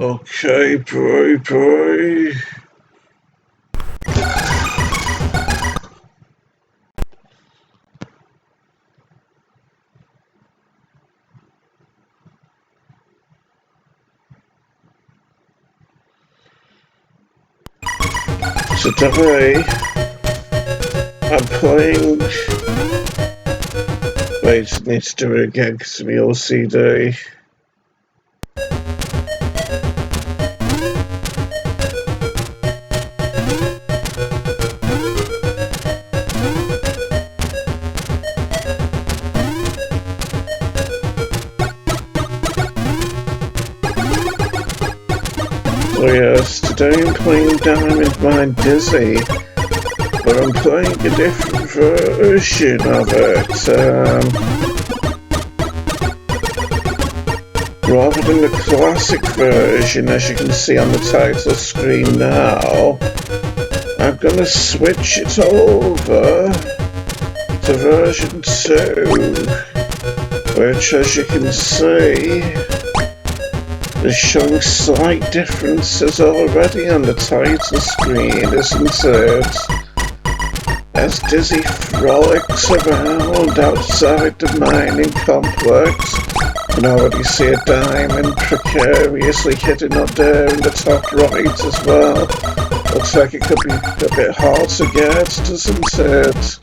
Okay, boy. Today, I'm playing... Wait, I need to do it again because of my OCD. So yes, today I'm playing Diamond Mine Dizzy, but I'm playing a different version of it. Rather than the classic version, as you can see on the title screen now, I'm gonna switch it over to version 2, which, as you can see, is showing slight differences already on the title screen, isn't it? As Dizzy frolics around outside the mining complex, you can already see a diamond precariously hidden up there in the top right as well. Looks like it could be a bit hard to get, doesn't it?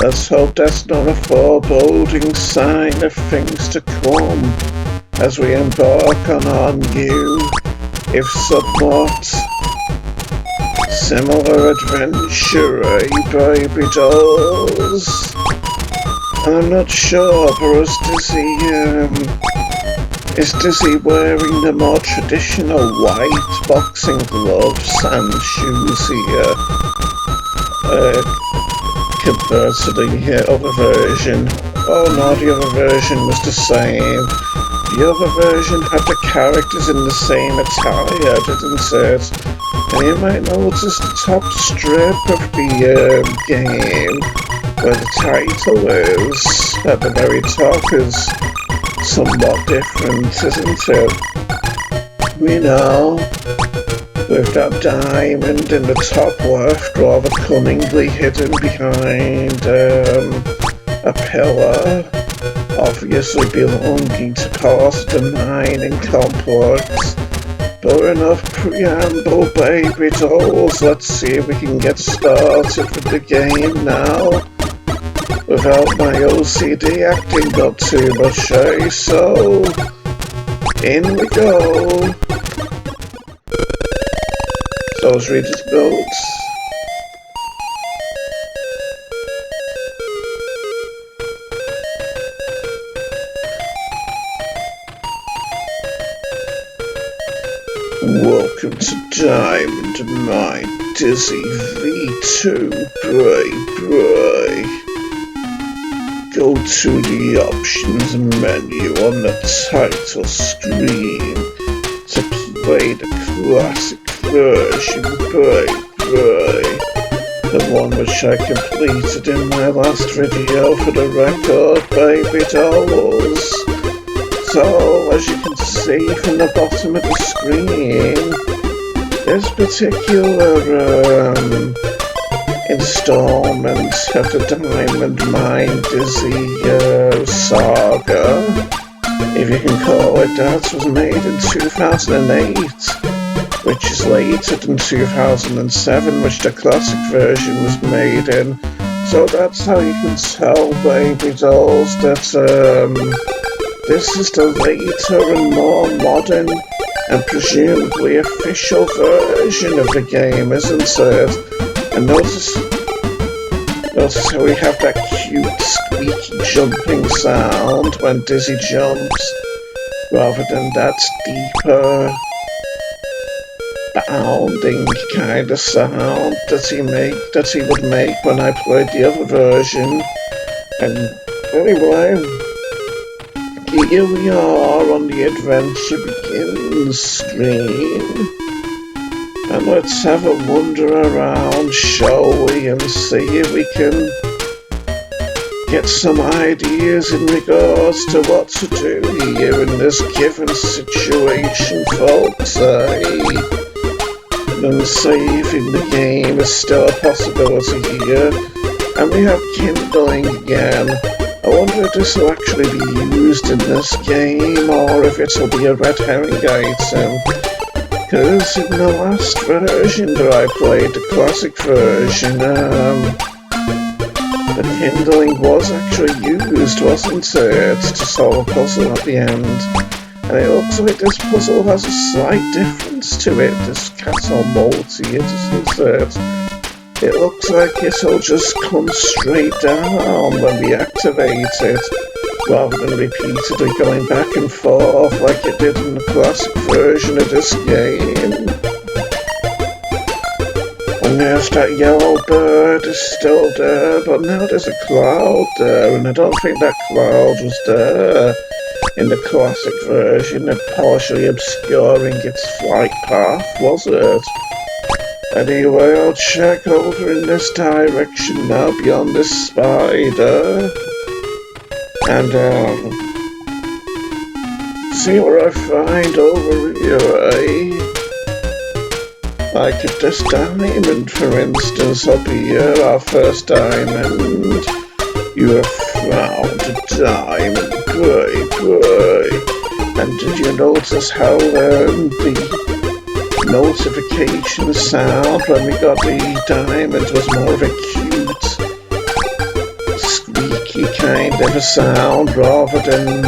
Let's hope that's not a foreboding sign of things to come as we embark on our new, if somewhat similar adventure, baby dolls. And I'm not sure, but is Dizzy wearing the more traditional white boxing gloves and shoes here, compared to the other version? Oh no, the other version was the same. The other version had the characters in the same attire, didn't it? And you might notice the top strip of the game, where the title is, at the very top, is somewhat different, isn't it? You know, with that diamond in the top left, rather cunningly hidden behind a pillar, obviously belonging to part of the mining complex. But enough preamble, baby dolls. Let's see if we can get started with the game now, without my OCD acting up too much, eh? So, in we go. So let's read his notes. Welcome to Diamond Mine Dizzy V2, bray. Go to the options menu on the title screen to play the classic version, bray. The one which I completed in my last video for the record, baby dolls. So, as you can see from the bottom of the screen, this particular installment of the Diamond Mine Dizzy saga, if you can call it that, was made in 2008, which is later than 2007, which the classic version was made in. So that's how you can tell, baby dolls, that this is the later and more modern and presumably official version of the game, isn't it? And notice how we have that cute squeaky jumping sound when Dizzy jumps, rather than that deeper bounding kind of sound that he would make when I played the other version. And anyway, here we are on the Adventure Begins screen, and let's have a wander around, shall we, and see if we can get some ideas in regards to what to do here in this given situation, folks, and saving the game is still a possibility here. And we have kindling again. I wonder if this will actually be used in this game, or if it'll be a red herring item. Because in the last version that I played, the classic version, the kindling was actually used, wasn't it, to solve a puzzle at the end. And it looks like this puzzle has a slight difference to it. This castle multi, doesn't it? It looks like it'll just come straight down when we activate it, rather than repeatedly going back and forth like it did in the classic version of this game. And there's that yellow bird is still there, but now there's a cloud there, and I don't think that cloud was there in the classic version, partially obscuring its flight path, was it? Anyway, I'll check over in this direction now, beyond this spider, and see what I find over here, eh? Like this diamond, for instance, up here, our first diamond. You have found a diamond, great. And did you notice how the notification sound when we got the diamond was more of a cute, squeaky kind of a sound, rather than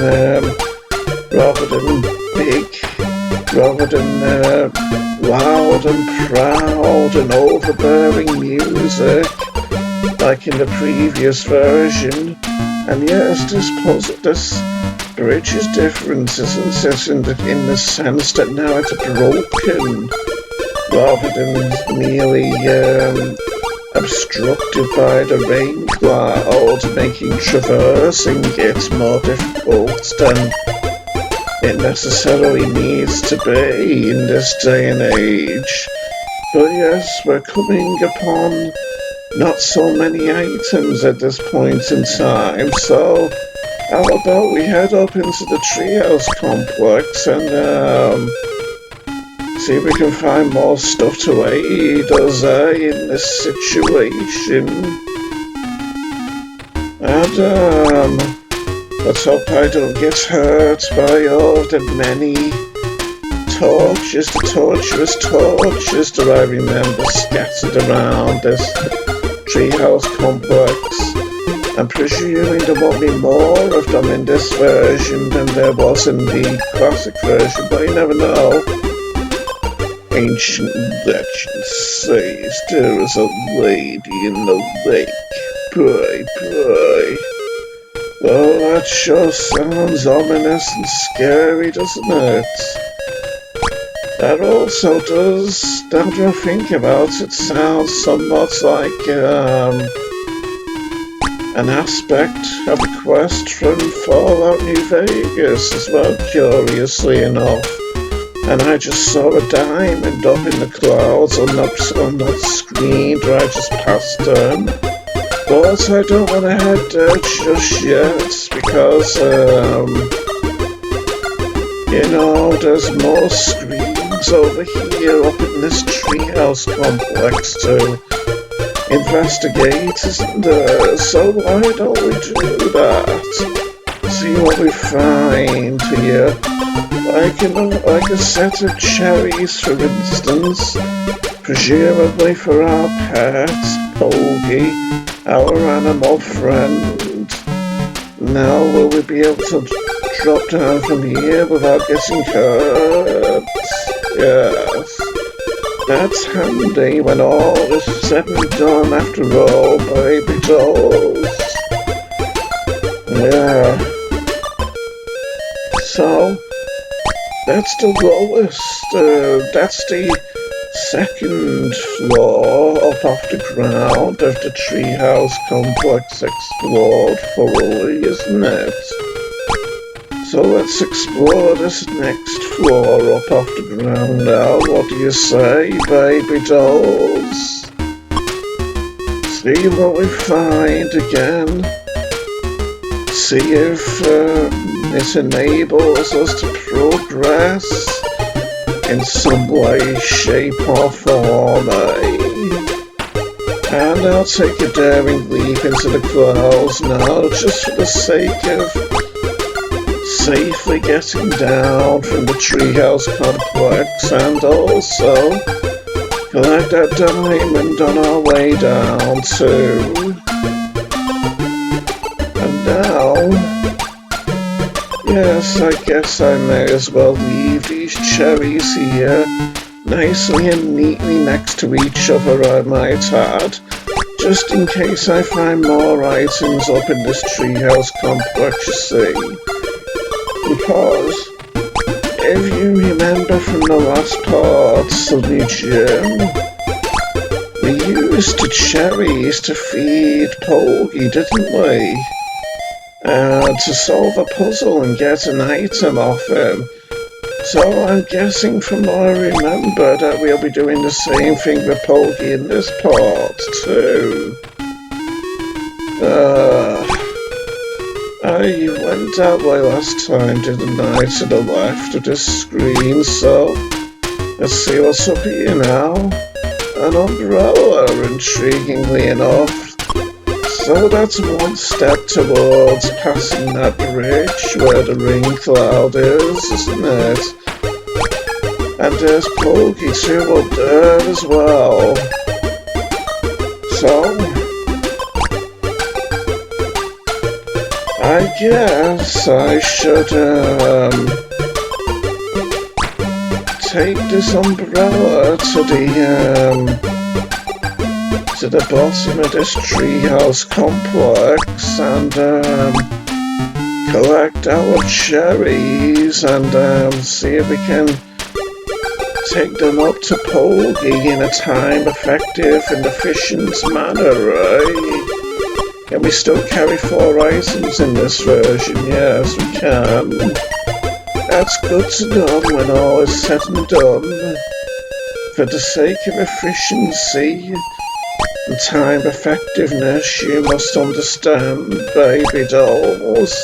loud and proud and overbearing music like in the previous version. And yes, this bridge is different, isn't it, in the sense that now it's broken, rather than merely obstructed by the rain cloud, making traversing it more difficult than it necessarily needs to be in this day and age. But yes, we're coming upon not so many items at this point in time, so how about we head up into the treehouse complex and see if we can find more stuff to aid us in this situation. And let's hope I don't get hurt by all the many torches, the torturous torches that I remember scattered around this treehouse complex. I'm presuming there won't be more of them in this version than there was in the classic version, but you never know. Ancient legend says there is a lady in the lake. Pray. Oh, that sure sounds ominous and scary, doesn't it? That also does, now that I think about it, sounds somewhat like an aspect of a quest from Fallout New Vegas as well, curiously enough. And I just saw a diamond up in the clouds on that screen that I just passed them. But I don't want to head there just yet, because, there's more screens over here up in this treehouse complex to investigate, isn't there? So why don't we do that? See what we find here. Like a set of cherries, for instance, presumably for our pet, Poggy, our animal friend. Now will we be able to drop down from here without getting hurt? Yes. That's handy when all is said and done after all, baby dolls. Yeah. So, that's the lowest, that's the second floor up off the ground of the treehouse complex explored thoroughly, isn't it? So let's explore this next floor up off the ground now. What do you say, baby dolls? See what we find again. See if it enables us to progress in some way, shape or form, And I'll take a daring leap into the clouds now, just for the sake of safely getting down from the treehouse complex, and also collect that diamond on our way down too. And now, yes, I guess I may as well leave these cherries here, nicely and neatly next to each other, I might add, just in case I find more items up in this treehouse complex, you see. Because, if you remember from the last parts of the gym, we used the cherries to feed Poggy, didn't we? To solve a puzzle and get an item off him. So I'm guessing from what I remember that we'll be doing the same thing with Poggy in this part too. I went that way last time, didn't I, to the left of the screen, so let's see what's up here now. An umbrella, intriguingly enough. So that's one step towards passing that bridge where the rain cloud is, isn't it? And there's Poggy too up there as well. So I guess I should take this umbrella to the bottom of this treehouse complex and collect our cherries and see if we can take them up to Poggy in a time-effective and efficient manner, right? Can we still carry 4 items in this version? Yes, we can. That's good to know when all is said and done. For the sake of efficiency and time effectiveness, you must understand, baby dolls.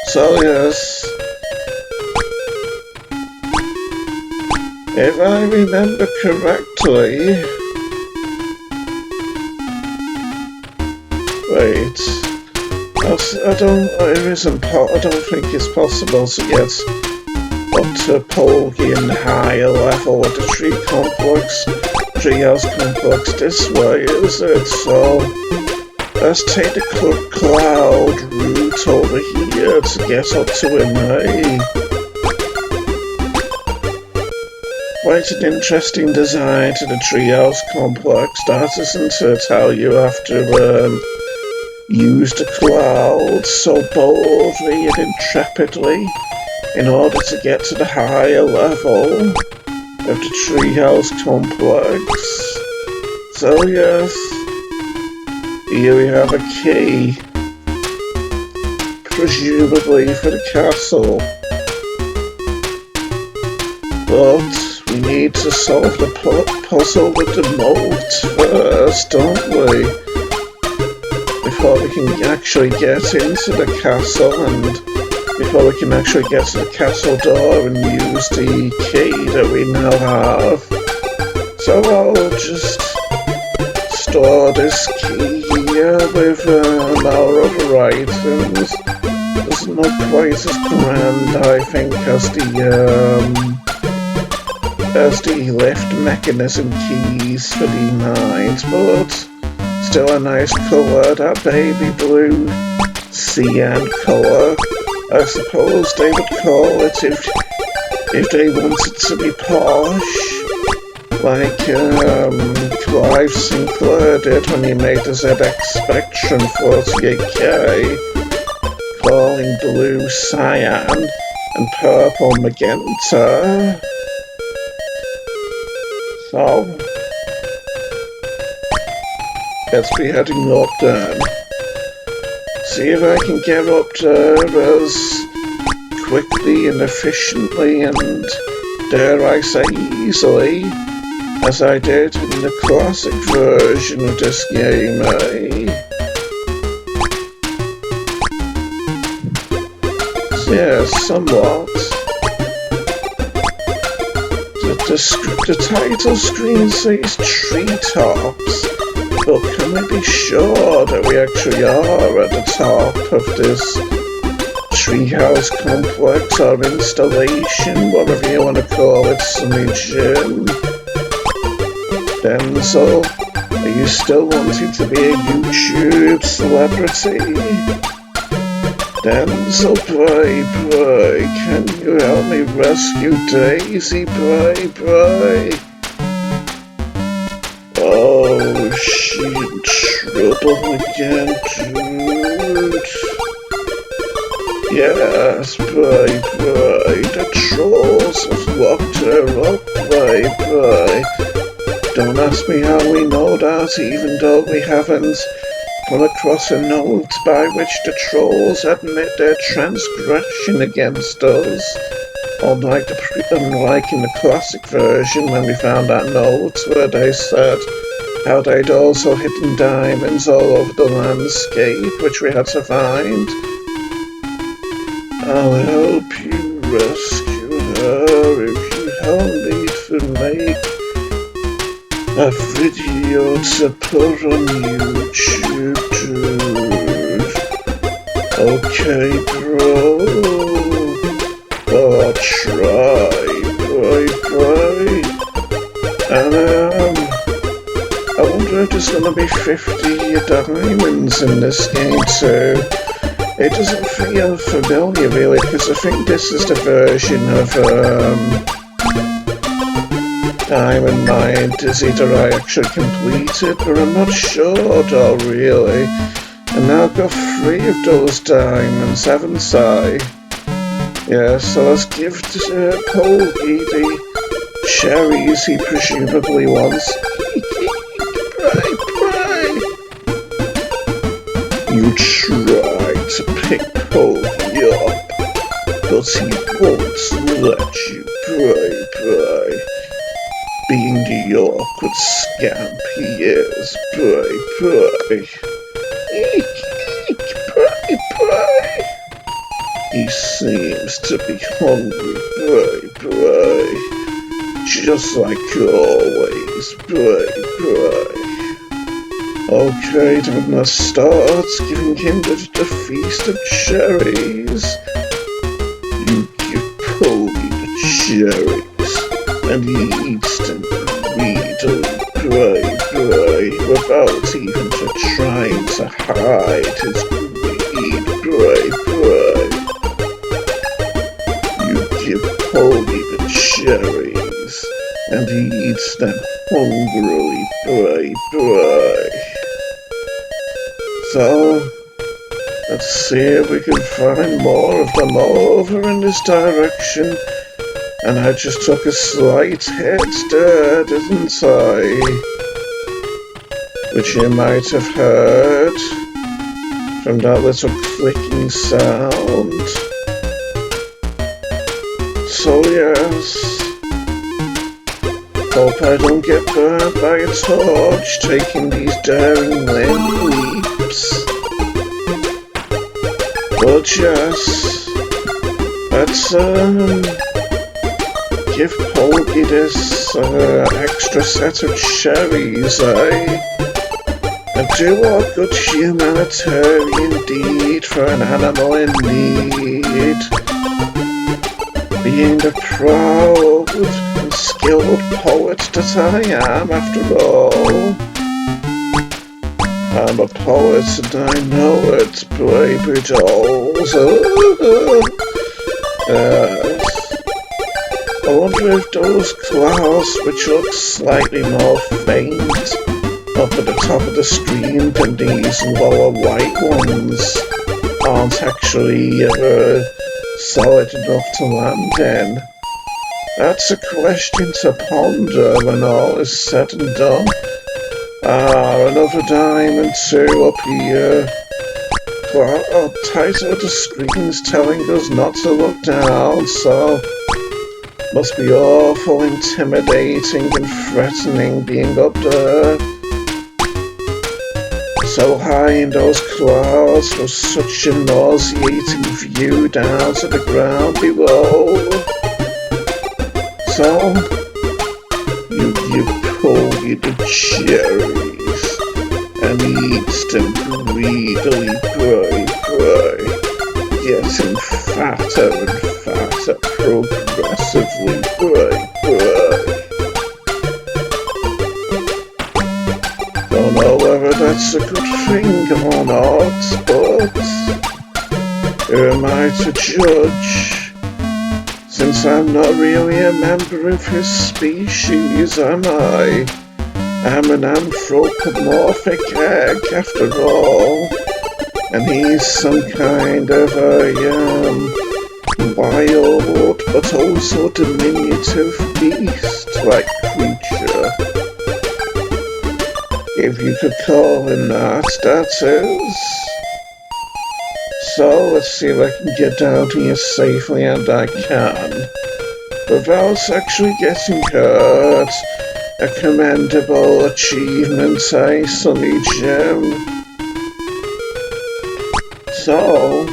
So yes. If I remember correctly... Wait, I don't think it's possible to get up to Poggy in the higher level of the treehouse complex this way, is it? So let's take the cloud route over here to get up to him, eh? Quite an interesting design to the treehouse complex, that isn't it? How you have to use the clouds so boldly and intrepidly in order to get to the higher level of the treehouse complex. So yes, here we have a key, presumably for the castle. But we need to solve the puzzle with the moat first, don't we? Before we can actually get into the castle and before we can actually get to the castle door and use the key that we now have. So I'll just store this key here with our other items. Doesn't look quite as grand, I think, as the lift mechanism keys for the mines, but still a nice colour, that baby blue cyan colour. I suppose they would call it if they wanted to be posh, like Clive Sinclair did when he made the ZX Spectrum 48K, calling blue cyan and purple magenta. So let's be heading up then. See if I can get up there as quickly and efficiently and, dare I say, easily as I did in the classic version of this game, eh? Yeah, somewhat. The title screen says treetops, but can we be sure that we actually are at the top of this treehouse complex or installation, whatever you want to call it, Sunny Jim? Denzel, are you still wanting to be a YouTube celebrity? Denzel, Bray, can you help me rescue Daisy, Bray? Oh, she's in trouble again, dude. Yes, Bray, the trolls have locked her up, Bray. Don't ask me how we know that, even though we haven't come across a note by which the trolls admit their transgression against us. Unlike in the classic version, when we found that note where they said how they'd also hidden diamonds all over the landscape, which we had to find. I'll help you rescue her if you help me to make a video to put on YouTube, dude. Okay, bro. I'll try, Bray. And, I wonder if there's gonna be 50 diamonds in this game too. It doesn't feel familiar really, because I think this is the version of, Diamond Mine is either I actually completed, but I'm not sure though, really. And now I've got 3 of those diamonds, haven't I? Yeah, so let's give Poggy the cherries he presumably wants. Bray. You tried to pick Poggy up, but he won't let you, Bray. Being the awkward scamp he is, Bray. Bray. He seems to be hungry, Bray. Just like always, Bray. Okay, then let's start giving him the feast of cherries. You give Poggy the cherries, and he eats them greedily, Bray, without even trying to hide his greed, Bray. You give Poggy the cherries, and he eats them hungrily, Bray. So, let's see if we can find more of them over in this direction. And I just took a slight hit there, didn't I? Which you might have heard from that little clicking sound. So yes, hope I don't get burned by a torch taking these daring leaps. But yes, let's give Poggy this extra set of cherries, and do a good humanitarian deed for an animal in need. Being the proud and skilled poet that I am, after all. I'm a poet and I know it, baby dolls. I wonder if those clouds, which look slightly more faint up at the top of the screen than these lower white ones, aren't actually solid enough to land in. That's a question to ponder when all is said and done. Another diamond too up here. Title of the screen's telling us not to look down, so must be awful intimidating and threatening being up there. So high in those clouds was such a nauseating view down to the ground below. So, you pull the cherries and eats them greedily, boy, getting fatter and fatter progressively, boy. Don't know whether that's a good thing or not, but who am I to judge? Since I'm not really a member of his species, am I? I'm an anthropomorphic egg, after all, and he's some kind of a, wild, but also diminutive beast-like creature. If you could call him that is. So, let's see if I can get down here safely, and I can. Without actually getting hurt. A commendable achievement, eh, Sonny Jim? So,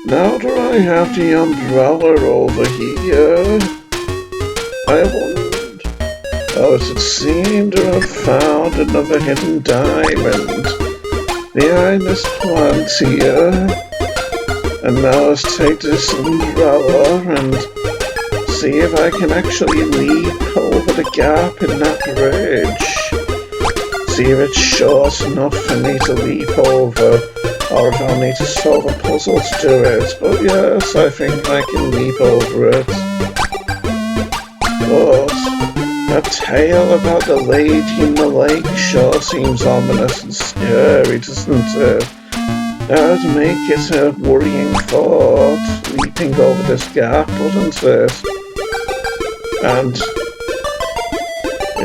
now that I have the umbrella over here, I wondered, as it seemed to have found another hidden diamond behind this plant here. And now let's take this umbrella and see if I can actually leap over the gap in that bridge. See if it's short enough for me to leap over, or if I'll need to solve a puzzle to do it. But yes, I think I can leap over it. But that tale about the lady in the lake sure seems ominous and scary, doesn't it? That would make it a worrying thought, leaping over this gap, wouldn't it? And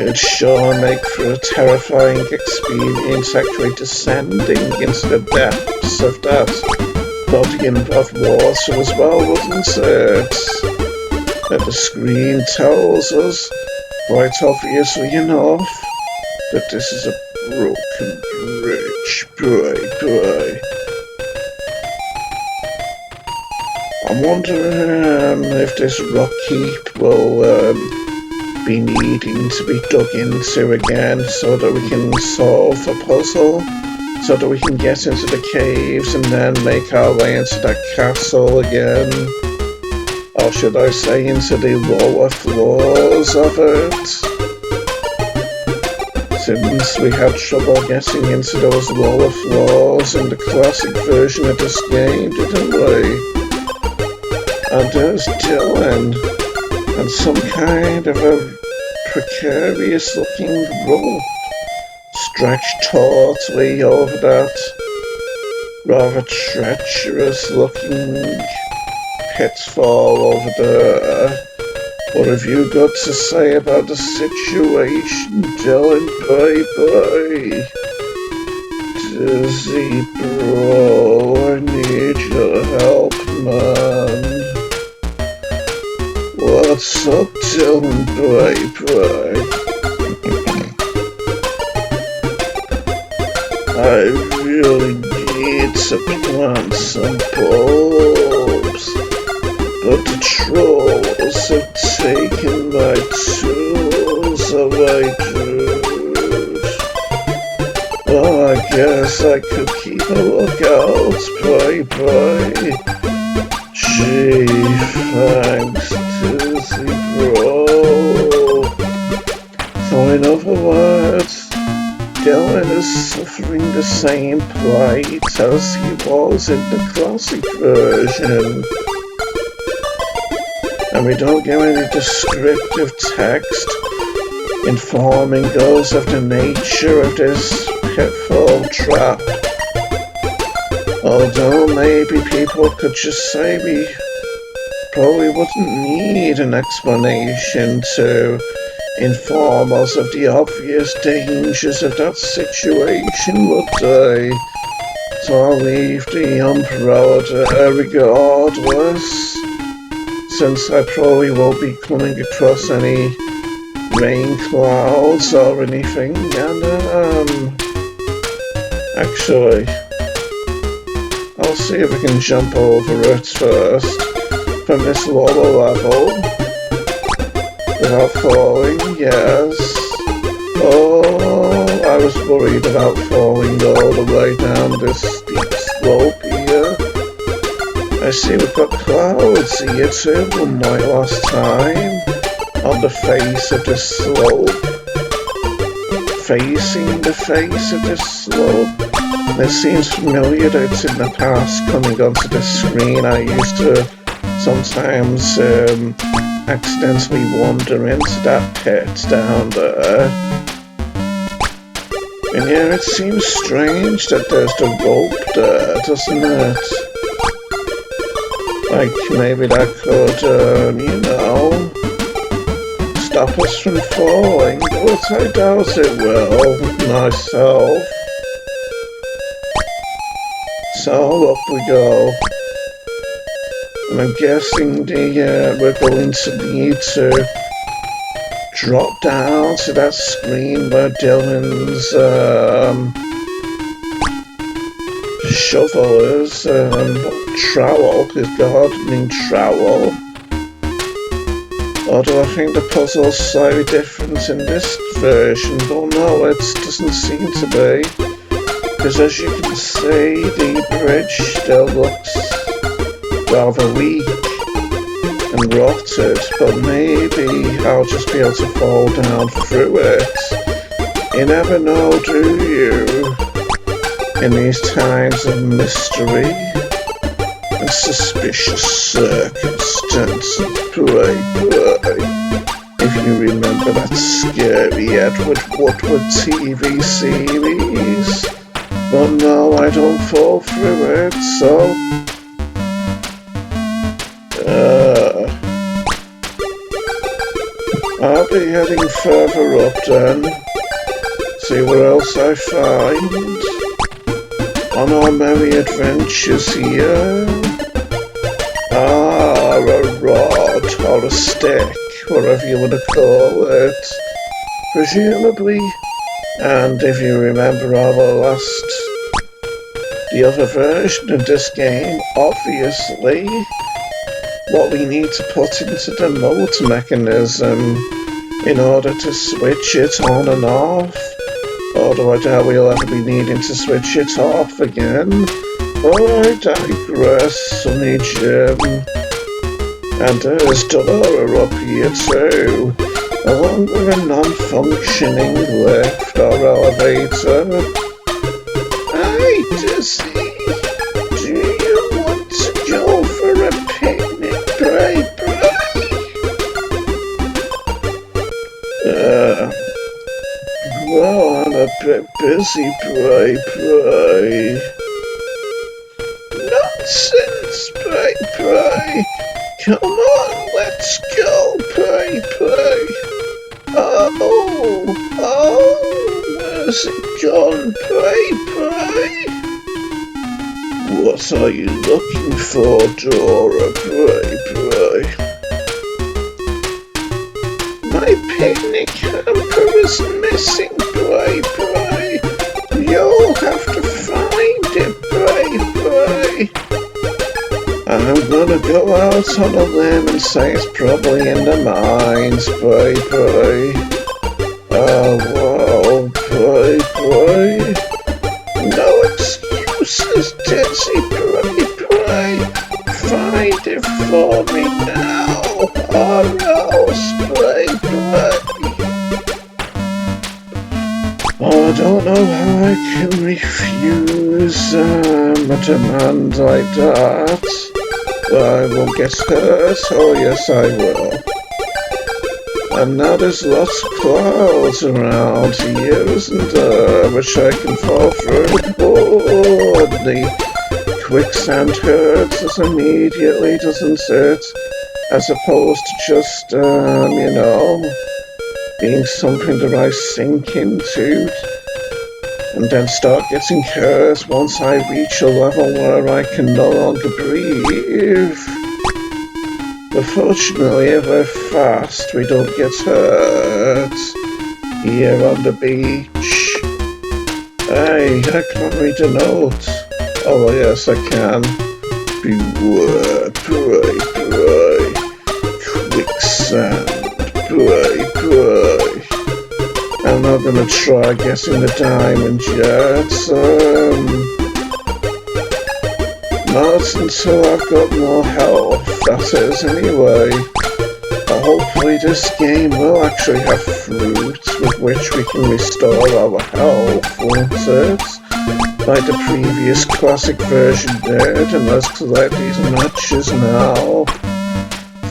it'd sure make for a terrifying experience actually descending into the depths of that body of water as well, wouldn't it? And the screen tells us, quite obviously enough, that this is a broken bridge, boy. I wonder if this rock heap will be needing to be dug into again so that we can solve the puzzle, so that we can get into the caves and then make our way into that castle again. Or should I say into the lower floors of it? Since we had trouble getting into those lower floors in the classic version of this game, didn't we? And there's Dylan, and some kind of a precarious looking rope stretched tautly over that rather treacherous looking pitfall over there. What have you got to say about the situation, Dylan, boy? Dizzy bro, I need your help, man. What's up, Dylan, boy? I really need to plant some bulbs, but the trolls have taken my tools away, dude. Well, I guess I could keep a lookout, boy. Gee, thanks, Dizzy bro. So in other words, Dylan is suffering the same plight as he was in the classic version. And we don't get any descriptive text informing us of the nature of this pitfall trap. Although maybe people could just say we probably wouldn't need an explanation to inform us of the obvious dangers of that situation, would they? So I'll leave the umbrella there regardless, since I probably won't be coming across any rain clouds or anything, and Actually, I'll see if I can jump over it first from this lower level without falling. Yes. Oh, I was worried about falling all the way down this steep slope here. I see we've got clouds here too, unlike last time, on the face of this slope. Facing the face of this slope. It seems familiar that it's in the past coming onto the screen. I used to sometimes accidentally wander into that pit down there. And yeah, it seems strange that there's the rope there, doesn't it? Like, maybe that could, you know, stop us from falling, but I doubt it will, myself. So, up we go. And I'm guessing we're going to need to drop down to that screen where Dylan's shovel is, trowel, his gardening trowel. Although I think the puzzle's slightly different in this version, but no, it doesn't seem to be. Because as you can see, the bridge still looks rather weak and rotted, but maybe I'll just be able to fall down through it. You never know, do you? In these times of mystery and suspicious circumstances, pray. If you remember that scary Edward Woodward TV series. But no, I don't fall through it, so... I'll be heading further up then. See what else I find on our merry adventures here. Ah, a rod, or a stick, whatever you want to call it. Presumably. And if you remember the other version of this game, obviously, what we need to put into the motor mechanism in order to switch it on and off. Although I doubt we'll ever be needing to switch it off again. But I digress, Sonny Jim. And there's Dolora up here too, along with a non-functioning lift or elevator. Hey, Dizzy, do you want to go for a picnic, pray? Well, I'm a bit busy, pray. Nonsense, pray. Come on, let's go, pray. Where's it gone, pray? What are you looking for, Dora, pray? My picnic hamper is missing, pray. You'll have to find it, pray. I'm gonna go out on a limb and say it's probably in the mines, pray. Oh, wow, pray. No excuses, Dizzy, pray. Find it for me now, or else, pray. Oh, I don't know how I can refuse a demand like that. I won't get hurt, oh yes I will. And now there's lots of clouds around here, isn't there, which I can fall through. Oh, the quicksand hurts us immediately, doesn't it? As opposed to just, being something that I sink into and then start getting hurt once I reach a level where I can no longer breathe. But fortunately, if we're fast, we don't get hurt here on the beach. Hey, I can't read a note. Oh, yes, I can. Beware, pray, pray. Quicksand, pray, pray. I'm not gonna try getting the diamond yet. Not until I've got more health, that is, anyway. Hopefully this game will actually have fruit with which we can restore our health, won't it? Like the previous classic version did, and let's collect these matches now.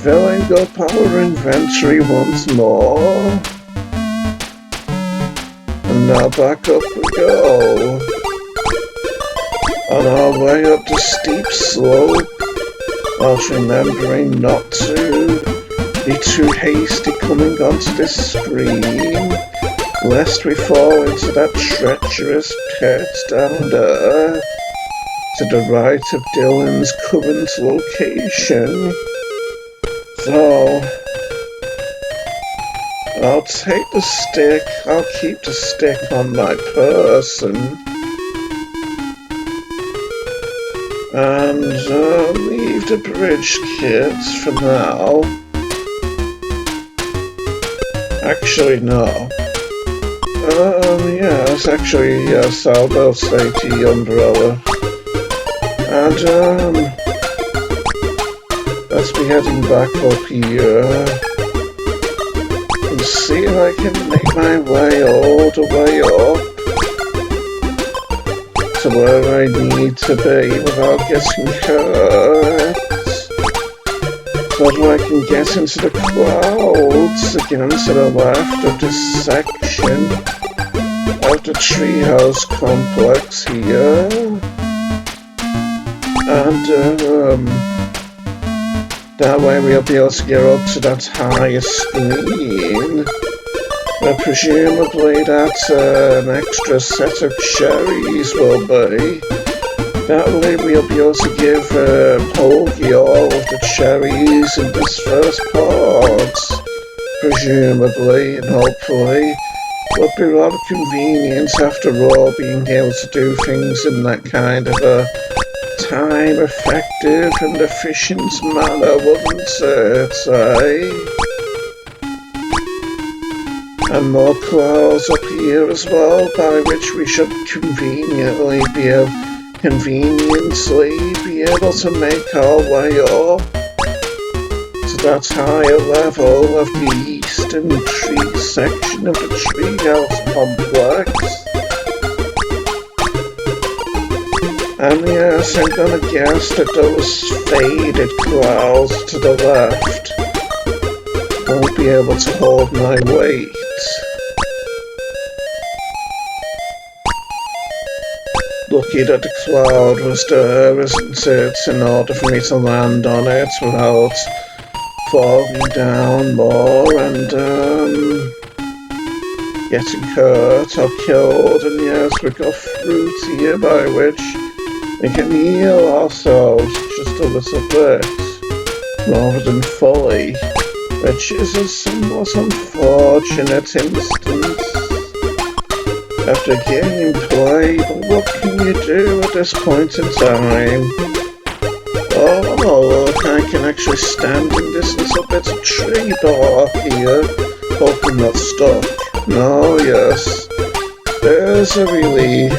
Filling up our inventory once more. And now back up we go. On our way up the steep slope, whilst remembering not to be too hasty coming onto this screen, lest we fall into that treacherous pit down there, to the right of Dylan's current location. So, I'll take the stick, I'll keep the stick on my person, and leave the bridge kits for now. Actually, no. Yes, I'll go take the umbrella. And, let's be heading back up here. And see if I can make my way all the way up to where I need to be without getting hurt. So that I can get into the clouds again to the left of this section of the treehouse complex here. And that way we'll be able to get up to that higher screen. Where presumably that's an extra set of cherries will be. That way we'll be able to give Hoagie all of the cherries in this first part, presumably and hopefully. Would be rather convenient after all, being able to do things in that kind of a time-effective and efficient manner, wouldn't it, eh? And more clouds up here as well, by which we should conveniently be able to make our way up to that higher level of the eastern tree section of the treehouse complex. And yes, I'm gonna guess that those faded clouds to the left won't be able to hold my weight. Lucky that the cloud was there, isn't it, in order for me to land on it without falling down more and getting hurt or killed. And yes, we've got fruit here by which we can heal ourselves just a little bit rather than fully, which is a somewhat unfortunate instance after gameplay, but what can you do at this point in time? Oh, look, I can actually stand in this little bit of tree bark here, hope I'm not stuck. No, yes, there's a relief,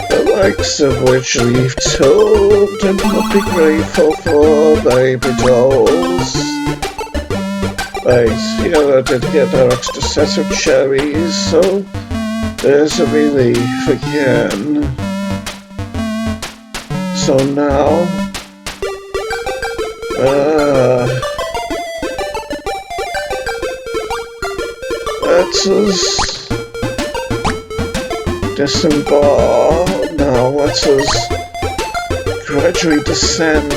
the likes of which we've told and would be grateful for, baby dolls. Right, here I did get that extra set of cherries, so there's a relief again. So now, let us disembark. Now let us gradually descend.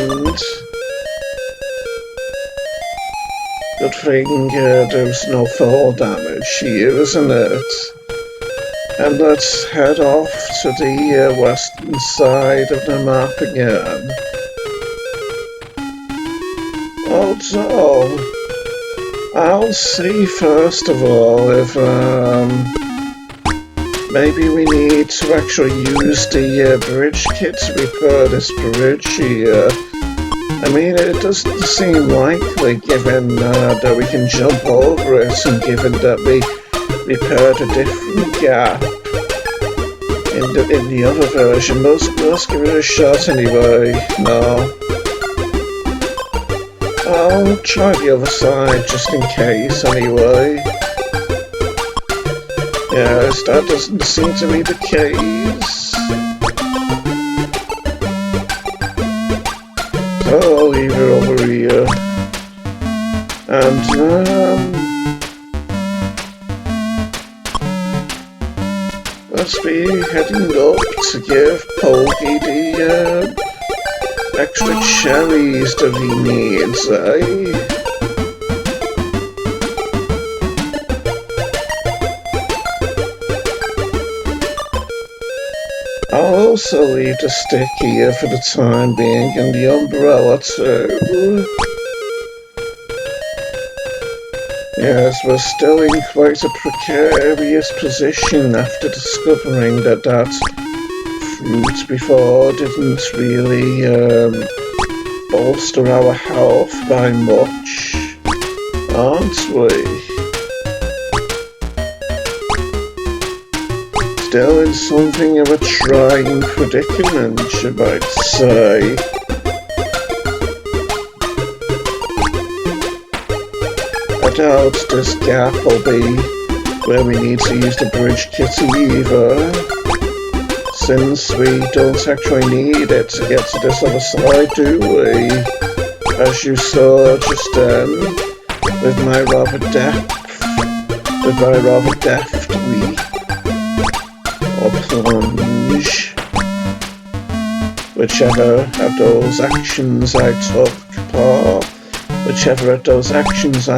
Good thing there's no fall damage here, isn't it? And let's head off to the western side of the map again. Although, I'll see first of all if Maybe we need to actually use the bridge kit to repair this bridge here. I mean, it doesn't seem likely given that we can jump over it and given that we repaired a different gap in the other version. Let's give it a shot anyway. No. I'll try the other side just in case anyway. Yes, that doesn't seem to be the case. So I'll leave it over here. And, let's be heading up to give Poggy the, extra cherries that he needs, eh? I'll also leave the stick here for the time being, and the umbrella too. Yes, we're still in quite a precarious position after discovering that fruit before didn't really bolster our health by much, aren't we? Still in something of a trying predicament, you might say. I doubt this gap will be where we need to use the bridge kit either, since we don't actually need it to get to this other side, do we? As you saw just then, with my rather deft leap or plunge, whichever of those actions I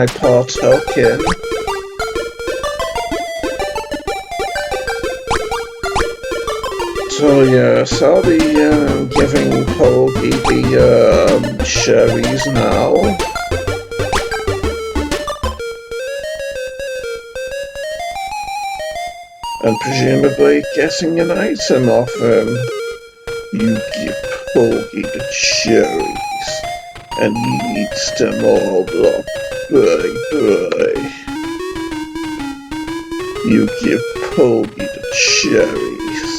partook in. So yes, I'll be giving Poggy the cherries now. And presumably getting an item off him. You give Poggy the cherries, and he eats them all up. Bye. You give Poggy the cherries,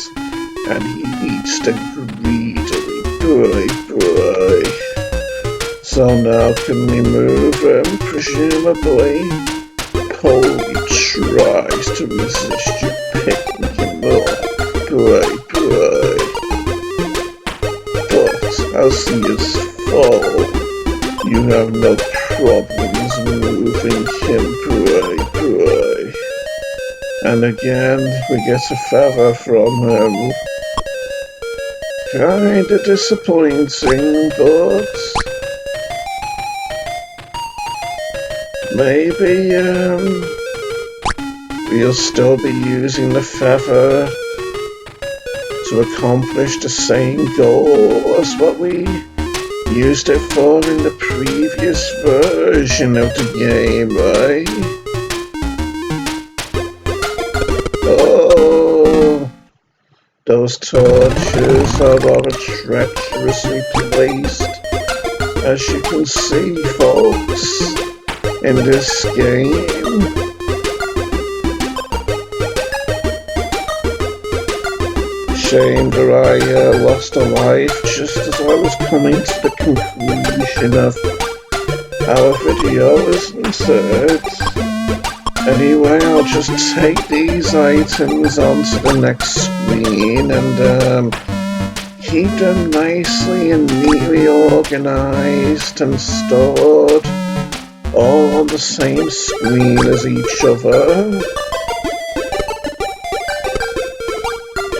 and he eats them greedily. Bye. So now can we move him? Presumably, Poggy tries to resist you picking him up. Bye. But as he is full, you have no problems moving him. Bye. And again, we get a feather from him. Kinda disappointing, but maybe we'll still be using the feather to accomplish the same goal as what we used it for in the previous version of the game, right? Oh, those torches are rather treacherously placed, as you can see, folks, in this game. Shame that I lost a life just as I was coming to the conclusion of our video, isn't it? Anyway, I'll just take these items onto the next screen and keep them nicely and neatly organized and stored all on the same screen as each other.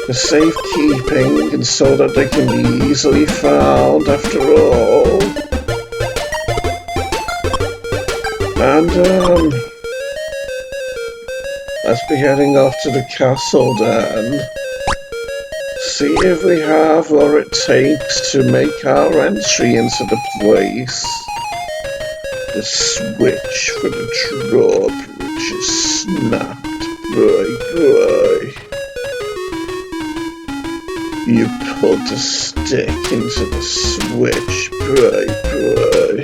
For safekeeping and so that they can be easily found after all. And let's be heading off to the castle then. See if we have what it takes to make our entry into the place. The switch for the drawbridge is snapped. Bye. You put the stick into the switch, pray, pray.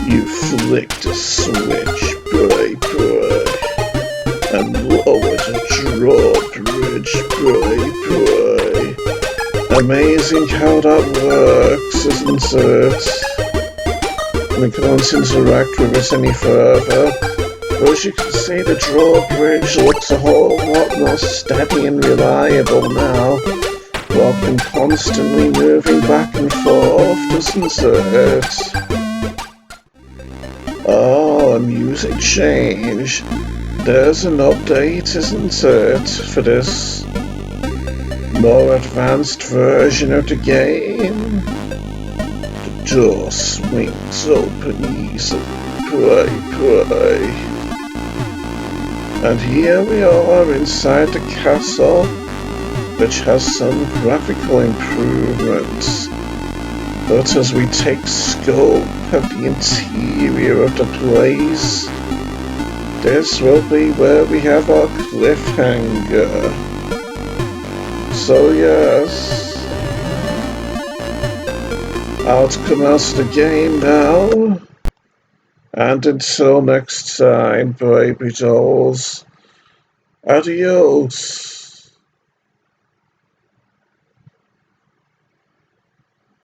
You flick the switch, pray, pray. And lower the drawbridge, pray, pray. Amazing how that works, isn't it? We can't interact with it any further. But as you can see, the drawbridge looks a whole lot more steady and reliable now, rather than constantly moving back and forth, doesn't it? Oh, a music change. There's an update, isn't it, for this more advanced version of the game? The door swings open easily, pray. And here we are inside the castle, which has some graphical improvements. But as we take scope of the interior of the place, this will be where we have our cliffhanger. So yes, out come out of the game now. And until next time, baby dolls, adios.